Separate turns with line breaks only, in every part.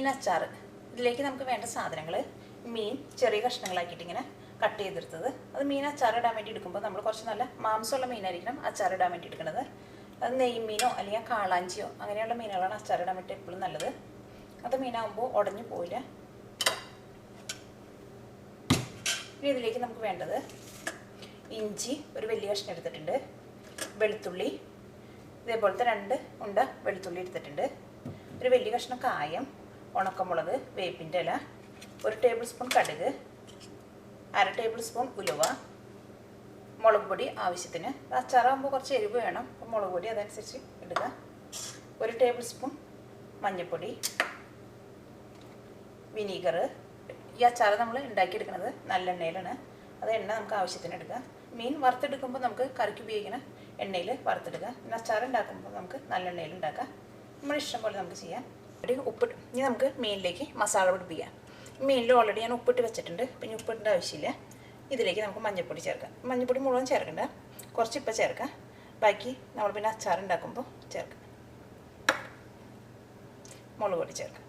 മീൻ അച്ചാർ. ഇതിലേക്ക് നമുക്ക് വേണ്ട സാധനങ്ങൾ: മീൻ ചെറിയ കഷ്ണങ്ങളാക്കിയിട്ട് ഇങ്ങനെ കട്ട് ചെയ്തെടുത്തത്. അത് മീൻ അച്ചാർ ഇടാൻ വേണ്ടി എടുക്കുമ്പോൾ നമ്മൾ കുറച്ച് നല്ല മാംസമുള്ള മീനായിരിക്കണം അച്ചാർ ഇടാൻ വേണ്ടി എടുക്കുന്നത്. അത് നെയ്മീനോ അല്ലെങ്കിൽ കാളാഞ്ചിയോ അങ്ങനെയുള്ള മീനുകളാണ് അച്ചാർ ഇടാൻ വേണ്ടി എപ്പോഴും നല്ലത്. അത് മീനാകുമ്പോൾ ഉടഞ്ഞു പോവില്ല. ഇനി ഇതിലേക്ക് നമുക്ക് വേണ്ടത് ഇഞ്ചി ഒരു വലിയ കഷ്ണം എടുത്തിട്ടുണ്ട്, വെളുത്തുള്ളി ഇതേപോലത്തെ 2 ഉണ്ട വെളുത്തുള്ളി എടുത്തിട്ടുണ്ട്, ഒരു വലിയ കഷ്ണം കായം, ഉണക്കമുളക്, വേപ്പിൻ്റെ ഇല, 1 ടേബിൾ സ്പൂൺ കടുക്, 1/2 ടേബിൾ സ്പൂൺ ഉലുവ, മുളക് പൊടി ആവശ്യത്തിന്. അച്ചാറാകുമ്പോൾ കുറച്ച് എരിവ് വേണം, അപ്പോൾ മുളക് പൊടി അതനുസരിച്ച് ഇടുക. 1 ടേബിൾ സ്പൂൺ മഞ്ഞൾപ്പൊടി, വിനീഗർ. ഈ അച്ചാർ നമ്മൾ ഉണ്ടാക്കിയെടുക്കുന്നത് നല്ലെണ്ണയിലാണ്. അത് എണ്ണ നമുക്ക് ആവശ്യത്തിന് എടുക്കുക. മീൻ വറുത്തെടുക്കുമ്പോൾ നമുക്ക് കറിക്ക് ഉപയോഗിക്കുന്ന എണ്ണയിൽ വറുത്തെടുക്കുക. പിന്നെ അച്ചാർ ഉണ്ടാക്കുമ്പോൾ നമുക്ക് നല്ലെണ്ണയിൽ ഉണ്ടാക്കാം. നമ്മുടെ ഇഷ്ടം പോലെ നമുക്ക് ചെയ്യാം. ഉപ്പിട്ട് ഇനി നമുക്ക് മീനിലേക്ക് മസാല പിടിപ്പിക്കാം. മീനിൽ ഓൾറെഡി ഞാൻ ഉപ്പിട്ട് വെച്ചിട്ടുണ്ട്, പിന്നെ ഉപ്പിട്ടേണ്ട ആവശ്യമില്ല. ഇതിലേക്ക് നമുക്ക് മഞ്ഞൾപ്പൊടി ചേർക്കാം. മഞ്ഞൾപ്പൊടി മുഴുവൻ ചേർക്കണ്ട, കുറച്ച് ഇപ്പം ചേർക്കാം, ബാക്കി നമ്മൾ പിന്നെ അച്ചാർ ഉണ്ടാക്കുമ്പോൾ ചേർക്കാം. മുളക് പൊടി ചേർക്കാം.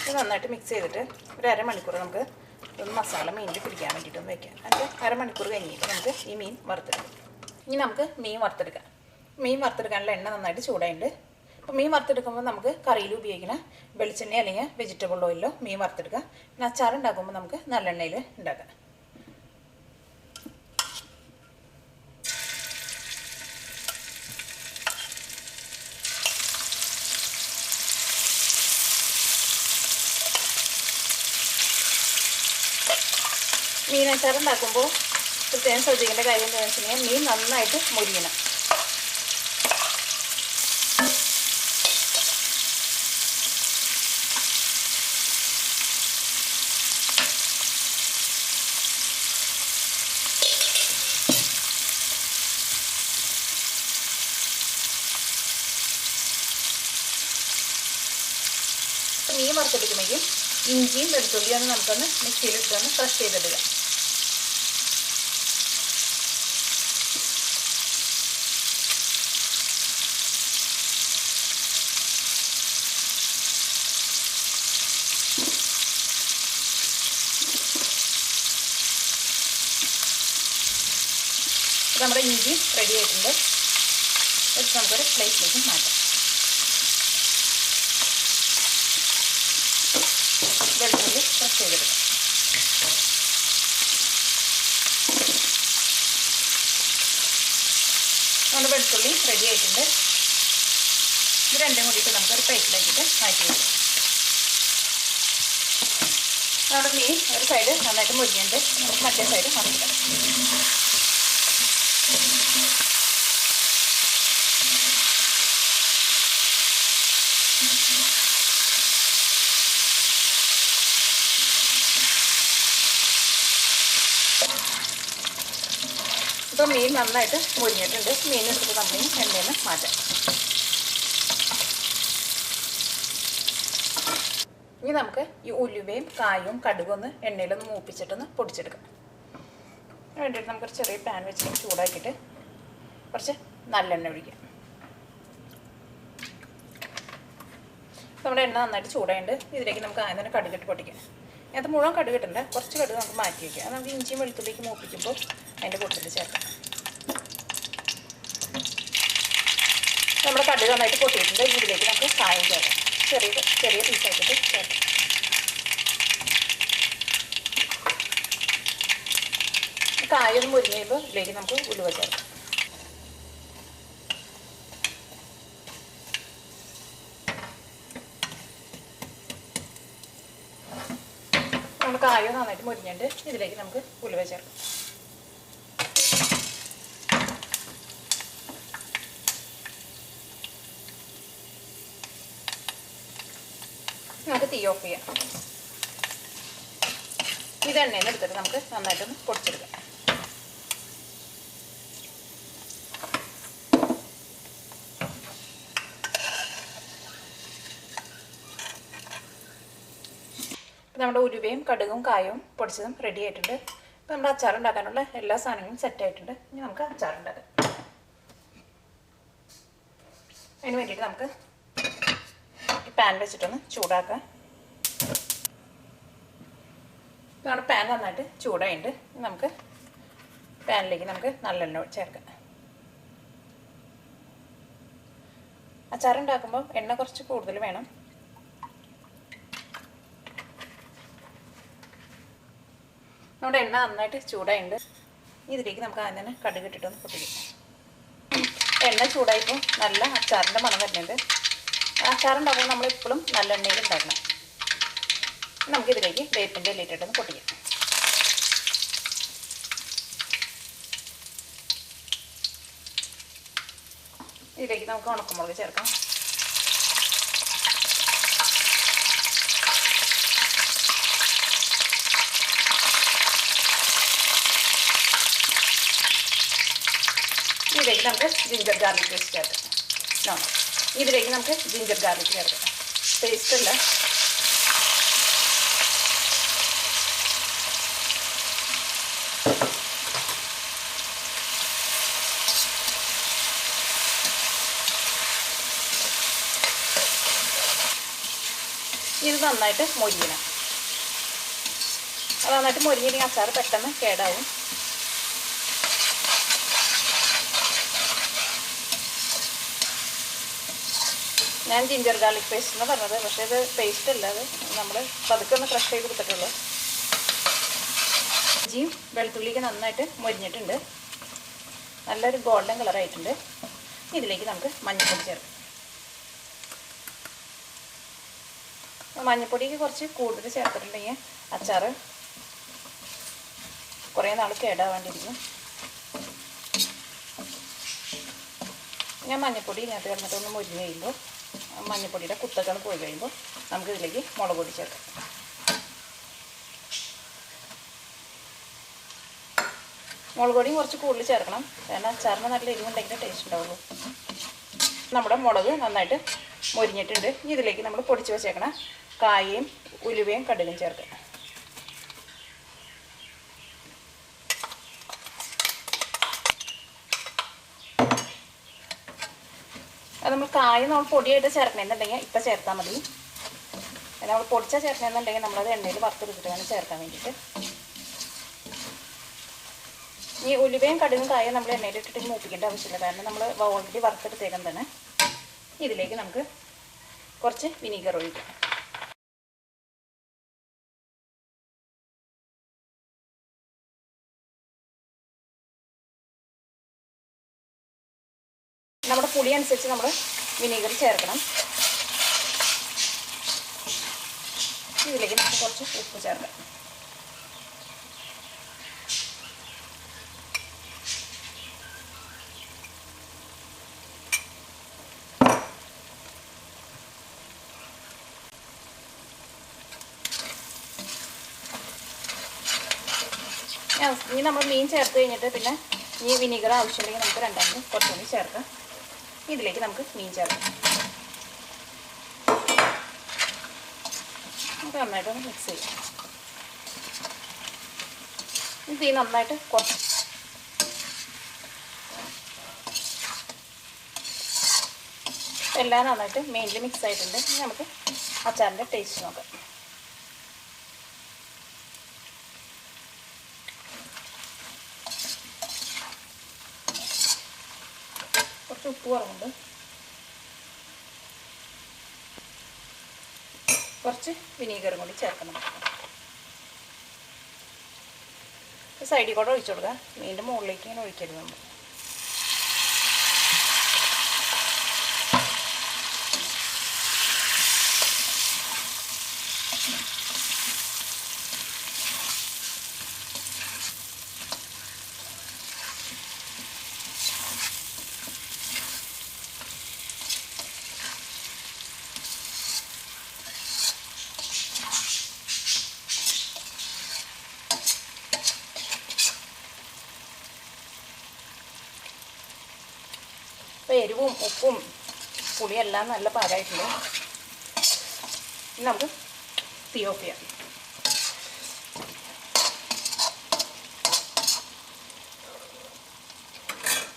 ഇത് നന്നായിട്ട് മിക്സ് ചെയ്തിട്ട് ഒരു അരമണിക്കൂർ നമുക്ക് ഒന്ന് മസാല മീനിൽ പിടിക്കാൻ വേണ്ടിയിട്ടൊന്ന് വയ്ക്കാം. എന്നിട്ട് അരമണിക്കൂർ കഴിഞ്ഞിട്ട് നമുക്ക് ഈ മീൻ വറുത്തെടുക്കാം. ഇനി നമുക്ക് മീൻ വറുത്തെടുക്കാം. മീൻ വറുത്തെടുക്കാനുള്ള എണ്ണ നന്നായിട്ട് ചൂടായിട്ടുണ്ട്. അപ്പോൾ മീൻ വറുത്തെടുക്കുമ്പോൾ നമുക്ക് കറിയിൽ ഉപയോഗിക്കുന്ന വെളിച്ചെണ്ണ അല്ലെങ്കിൽ വെജിറ്റബിൾ ഓയിലോ മീൻ വറുത്തെടുക്കാം. പിന്നെ അച്ചാർ ഉണ്ടാക്കുമ്പോൾ നമുക്ക് നല്ലെണ്ണയിൽ ഉണ്ടാക്കാം. മീൻ അച്ചാർ ഉണ്ടാക്കുമ്പോൾ പ്രത്യേകം ശ്രദ്ധിക്കേണ്ട കാര്യം എന്താണെന്ന് വെച്ചിട്ടുണ്ടെങ്കിൽ മീൻ നന്നായിട്ട് മുരിയണം. മീൻ വറുത്തെടുക്കുമ്പോഴേക്കും ഇഞ്ചിയും വെളുത്തുള്ളിയും നമുക്കൊന്ന് മിക്സിയിലിട്ടൊന്ന് ക്രഷ് ചെയ്തെടുക്കുക. നമ്മുടെ ഇഞ്ചി റെഡി ആയിട്ടുണ്ട്. ഇത് നമുക്കൊരു പ്ലേറ്റിലേക്ക് മാറ്റാം. വെളുത്തുള്ളി ക്രഷ് ചെയ്തെടുക്കാം. നമ്മുടെ വെളുത്തുള്ളി റെഡി ആയിട്ടുണ്ട്. ഇത് രണ്ടും കൂടിയിട്ട് നമുക്കൊരു പ്ലേറ്റിലേക്കിട്ട് മാറ്റി വയ്ക്കാം. നമ്മുടെ മീൻ ഒരു സൈഡ് നന്നായിട്ട് മുരിഞ്ഞുണ്ട്, നമുക്ക് മറ്റേ സൈഡ് മറിച്ചിടാം. ഇപ്പോൾ മീൻ നന്നായിട്ട് മുരിഞ്ഞിട്ടുണ്ട്. മീൻ എടുത്തിട്ട് നമ്മൾ എണ്ണയിൽ നിന്ന് മാറ്റാം. ഇനി നമുക്ക് ഈ ഉലുവയും കായും കടുകും ഒന്ന് എണ്ണയിലൊന്ന് മൂപ്പിച്ചിട്ടൊന്ന് പൊടിച്ചെടുക്കാം. അതിന് വേണ്ടിയിട്ട് നമുക്കൊരു ചെറിയ പാൻ വെച്ചിട്ട് ചൂടാക്കിയിട്ട് കുറച്ച് നല്ലെണ്ണ ഒഴിക്കാം. നമ്മുടെ എണ്ണ നന്നായിട്ട് ചൂടായിട്ട് ഇതിലേക്ക് നമുക്ക് ആദ്യം തന്നെ കടുകിട്ട് പൊട്ടിക്കാം. അത് മുഴുവൻ കടുകിട്ടുണ്ട്, കുറച്ച് കടുക് നമുക്ക് മാറ്റി വയ്ക്കാം. അത് നമുക്ക് ഇഞ്ചിയും വെളുത്തുള്ളിലേക്ക് മൂപ്പിക്കുമ്പോൾ അതിൻ്റെ കൂട്ടത്തിൽ ചേർക്കാം. നമ്മുടെ കടുക് നന്നായിട്ട് പൊട്ടിയിട്ടുണ്ട്. ഇതിലേക്ക് നമുക്ക് കായം ചേർക്കാം. ചെറിയ പീസാക്കിയിട്ട് ചേർക്കാം. കായൊന്ന് മുരിഞ്ഞ് കഴിയുമ്പോൾ ഇതിലേക്ക് നമുക്ക് ഉലുവ ചേർക്കാം. നമ്മുടെ കായം നന്നായിട്ട് മുരിഞ്ഞിട്ട് ഇതിലേക്ക് നമുക്ക് ഉലുവ ചേർക്കാം. നമുക്ക് തീ ഓഫ് ചെയ്യാം. ഇത് എണ്ണയിൽ നിന്ന് എടുത്തിട്ട് നമുക്ക് നന്നായിട്ടൊന്ന് പൊടിച്ചെടുക്കാം. നമ്മുടെ ഉലുവയും കടുകും കായവും പൊടിച്ചതും റെഡി ആയിട്ടുണ്ട്. നമ്മുടെ അച്ചാർ ഉണ്ടാക്കാനുള്ള എല്ലാ സാധനങ്ങളും സെറ്റായിട്ടുണ്ട്. ഇനി നമുക്ക് അച്ചാർ ഉണ്ടാക്കാം. അതിന് വേണ്ടിയിട്ട് നമുക്ക് ഈ പാൻ വെച്ചിട്ടൊന്ന് ചൂടാക്കാം. നമ്മുടെ പാൻ നന്നായിട്ട് ചൂടായിട്ടുണ്ട്. നമുക്ക് പാനിലേക്ക് നമുക്ക് നല്ലെണ്ണ ചേർക്കാം. അച്ചാർ ഉണ്ടാക്കുമ്പോൾ എണ്ണ കുറച്ച് കൂടുതൽ വേണം. നമ്മുടെ എണ്ണ നന്നായിട്ട് ചൂടായിട്ടുണ്ട്. ഇതിലേക്ക് നമുക്ക് ആദ്യം തന്നെ കടുക് ഇട്ടിട്ടൊന്ന് പൊട്ടിക്കും. എണ്ണ ചൂടായപ്പോൾ നല്ല അച്ചാറിൻ്റെ മണം വരുന്നുണ്ട്. അച്ചാറുണ്ടാക്കുമ്പോൾ നമ്മളെപ്പോഴും നല്ല എണ്ണയിൽ ഉണ്ടാക്കണം. നമുക്കിതിലേക്ക് വേപ്പിൻ്റെ ഇല ഇട്ടിട്ടൊന്ന് പൊട്ടിക്കാം. ഇതിലേക്ക് നമുക്ക് ഉണക്കമുളക് ചേർക്കാം. ഇതിലേക്ക് നമുക്ക് ജിഞ്ചർ ഗാർലിക് പേസ്റ്റ് ചേർക്കാം. ഇതിലേക്ക് നമുക്ക് ജിഞ്ചർ ഗാർലിക് ചേർക്കാം. പേസ്റ്റ് അല്ല. ഇത് നന്നായിട്ട് മൊരിയണം. അത് നന്നായിട്ട് മൊരിഞ്ഞില്ലെങ്കിൽ അച്ചാർ പെട്ടെന്ന് കേടാവും. ഞാൻ ജിഞ്ചർ ഗാർലിക് പേസ്റ്റ് എന്ന് പറഞ്ഞത്, പക്ഷേ ഇത് പേസ്റ്റ് അല്ല. അത് നമ്മൾ പതുക്കെ ഒന്ന് ക്രഷ് ചെയ്ത് കൊടുത്തിട്ടുള്ളൂ. ഇഞ്ചിയും വെളുത്തുള്ളിക്ക് നന്നായിട്ട് മൊരിഞ്ഞിട്ടുണ്ട്. നല്ലൊരു ഗോൾഡൻ കളറായിട്ടുണ്ട്. ഇതിലേക്ക് നമുക്ക് മഞ്ഞൾപ്പൊടി ചേർക്കാം. മഞ്ഞൾപ്പൊടിക്ക് കുറച്ച് കൂടുതൽ ചേർത്തിട്ടുണ്ടെങ്കിൽ അച്ചാർ കുറേ നാൾ കേടാവാണ്ടിരിക്കും. ഞാൻ മഞ്ഞൾപ്പൊടി ഇതിനകത്ത് കിടന്നിട്ടൊന്ന് മൊരിഞ്ഞ് കഴിയുമ്പോൾ മഞ്ഞൾപ്പൊടിയുടെ കുത്തൊക്കെ പോയി കഴിയുമ്പോൾ നമുക്ക് ഇതിലേക്ക് മുളക് പൊടി ചേർക്കാം. മുളക് പൊടിയും കുറച്ച് കൂടുതൽ ചേർക്കണം. കാരണം അച്ചാറിന് നല്ല എരിവുണ്ടെങ്കിൽ ടേസ്റ്റ് ഉണ്ടാവുള്ളൂ. നമ്മുടെ മുളക് നന്നായിട്ട് മൊരിഞ്ഞിട്ടുണ്ട്. ഇതിലേക്ക് നമ്മൾ പൊടിച്ച് വെച്ചേക്കണം കായയും ഉലുവയും കടുകും ചേർക്കാം. അത് നമ്മൾ കായ നമ്മൾ പൊടിയായിട്ട് ചേർക്കണമെന്നുണ്ടെങ്കിൽ ഇപ്പം ചേർത്താൽ മതി. നമ്മൾ പൊടിച്ചാൽ ചേർക്കണമെന്നുണ്ടെങ്കിൽ നമ്മളത് എണ്ണയിൽ വറുത്തെടുത്തിട്ട് വേണം ചേർക്കാൻ വേണ്ടിയിട്ട്. ഈ ഉലുവയും കടുകും കായും നമ്മൾ എണ്ണയിലിട്ടിട്ട് മൂപ്പിക്കേണ്ട ആവശ്യമില്ല. കാരണം നമ്മൾ ഓൾറെഡി വറുത്തെടുത്തേക്കാൻ തന്നെ. ഇതിലേക്ക് നമുക്ക് കുറച്ച് വിനീഗർ ഒഴിക്കാം. നമ്മുടെ പുളി അനുസരിച്ച് നമ്മൾ വിനീഗർ ചേർക്കണം. ഇതിലേക്ക് നമുക്ക് കുറച്ച് ഉപ്പ് ചേർക്കാം. ഇനി നമ്മൾ മീൻ ചേർത്ത് കഴിഞ്ഞിട്ട് പിന്നെ ഈ വിനീഗർ ആവശ്യമുണ്ടെങ്കിൽ നമുക്ക് രണ്ടാമത് കുറച്ചുകൂടി ചേർക്കാം. ഇതിലേക്ക് നമുക്ക് മീൻ ചേർക്കാം. നമുക്ക് നന്നായിട്ടൊന്ന് മിക്സ് ചെയ്യാം. ഇത് നന്നായിട്ട് കുറച്ച് എല്ലാം നന്നായിട്ട് മെയിൻലി മിക്സ് ആയിട്ടുണ്ട്. നമുക്ക് അച്ചാറിൻ്റെ ടേസ്റ്റ് നോക്കാം. കുറച്ച് ഉപ്പ് കുറവുണ്ട്. കുറച്ച് വിനീഗറും കൂടി ചേർക്കണം. സൈഡിൽ കൂടെ ഒഴിച്ചു കൊടുക്കുക. മീൻ്റെ മുകളിലേക്ക് ഇങ്ങനെ ഒഴിക്കരുത് നമ്മൾ. അപ്പോൾ എരിവും ഉപ്പും പുളിയെല്ലാം നല്ല പാകമായിട്ടുണ്ട്. ഇനി നമുക്ക് തീ ഓഫ് ചെയ്യാം.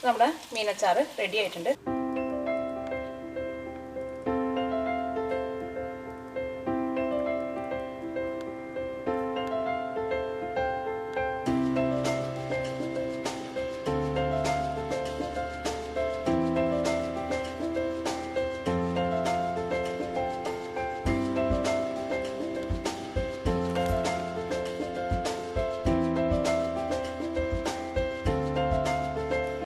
നമ്മുടെ മീനച്ചാറ് റെഡി ആയിട്ടുണ്ട്.